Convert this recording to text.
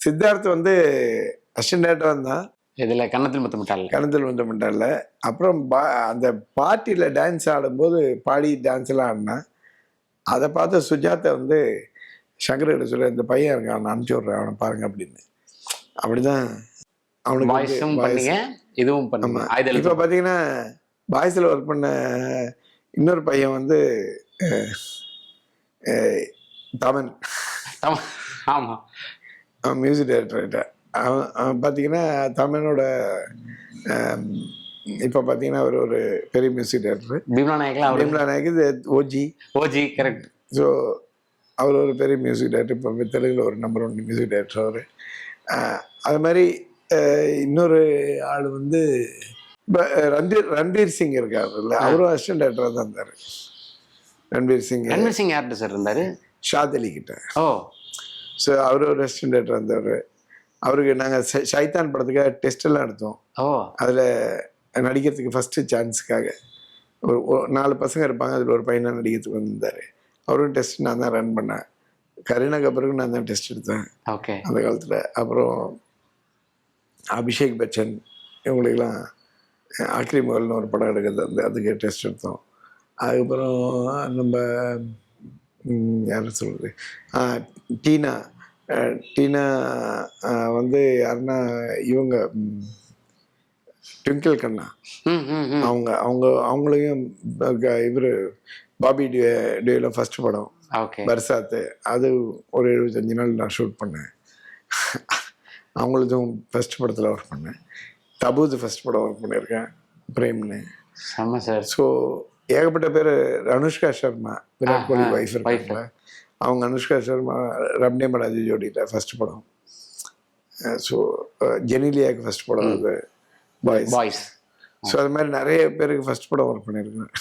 சித்தார்த் வந்து அசிஸ்டன்ட் டேரக்டராக இருந்தான். இதுல கன்னத்தில் முத்தமிட்டால். கணத்தில் வந்து மண்டால. அப்புறம் அந்த பார்ட்டியில் டான்ஸ் ஆடும்போது பாடி டான்ஸ் எல்லாம் ஆடினான். அதை பார்த்து சுஜாதா வந்து சங்கர்கிட்ட சொல்ல, இந்த பையன் இருக்கான், அவனை அனுப்பிச்சி விட்றேன், அவனை பாருங்க அப்படின்னு. அப்படிதான் அவனுக்கு வாய்ஸும் பண்ணீங்க, இதுவும் பண்ணுங்க. இப்போ பார்த்தீங்கன்னா பாய்ஸில் ஒர்க் பண்ண இன்னொரு பையன் வந்து தமன். ஆமா, அவன் மியூசிக் டைரக்டர். அவன் பார்த்தீங்கன்னா தமிழனோட இப்போ பார்த்தீங்கன்னா அவர் ஒரு பெரிய மியூசிக் டைரக்டர். பீம்லா நாயக் இது ஓஜி கரெக்ட். ஸோ அவர் ஒரு பெரிய மியூசிக் டைரக்டர். இப்போ தெலுங்குல ஒரு நம்பர் 1 மியூசிக் டைரக்டர் அவர். அது மாதிரி இன்னொரு ஆள் வந்து இப்போ ரன்வீர் சிங் இருக்காருல்ல, அவரும் அசிஸ்டன்ட் டைரக்டராக தான் இருந்தார். ரன்வீர் சிங் யார்கிட்ட சார் இருந்தார்? ஷாத் அலி கிட்ட. ஓ, ஸோ அவர் ஒரு அசிஸ்டன்ட் டைரக்டர் இருந்தார். அவருக்கு நாங்கள் ஷைத்தான் படத்துக்காக டெஸ்ட் எல்லாம் எடுத்தோம். அதில் நடிக்கிறதுக்கு ஃபஸ்ட்டு சான்ஸுக்காக ஒரு 4 பசங்க இருப்பாங்க, அதில் ஒரு பையனாக நடிக்கிறதுக்கு வந்திருந்தார். அவரும் டெஸ்ட் நான் தான் ரன் பண்ணேன். கரீனா கபூருக்கு நான் தான் டெஸ்ட் எடுத்தேன் அந்த காலத்தில். அப்புறம் அபிஷேக் பச்சன் இவங்களுக்கெல்லாம் ஆக்ரி மகள்னு ஒரு படம் எடுக்கிறது, அதுக்கு டெஸ்ட் எடுத்தோம். அதுக்கப்புறம் நம்ம யாரும் சொல்கிறது, டீனா வந்து யாருன்னா இவங்க ட்விங்கிள் கண்ணா, அவங்களையும் இவர் பாபி டியூவில் ஃபர்ஸ்ட் படம் பர்சாத்து, அது ஒரு 75 நாள் நான் ஷூட் பண்ணேன். அவங்களுக்கும் ஃபர்ஸ்ட் படத்தில் ஒர்க் பண்ணேன். தபூது ஃபர்ஸ்ட் படம் ஒர்க் பண்ணியிருக்கேன், பிரேம்னு. ஸோ ஏகப்பட்ட பேர். அனுஷ்கா சர்மா, விராட் கோலி வைஃப் இருக்காங்களே, அவங்க அனுஷ்கா சர்மா ரம்னே மடாஜி ஜோடியில் ஃபர்ஸ்ட் படம். ஸோ ஜெனிலியாவுக்கு ஃபர்ஸ்ட் படம் அது பாய்ஸ். ஸோ அது மாதிரி நிறைய பேருக்கு ஃபர்ஸ்ட் படம் ஒர்க் பண்ணியிருக்கேன்.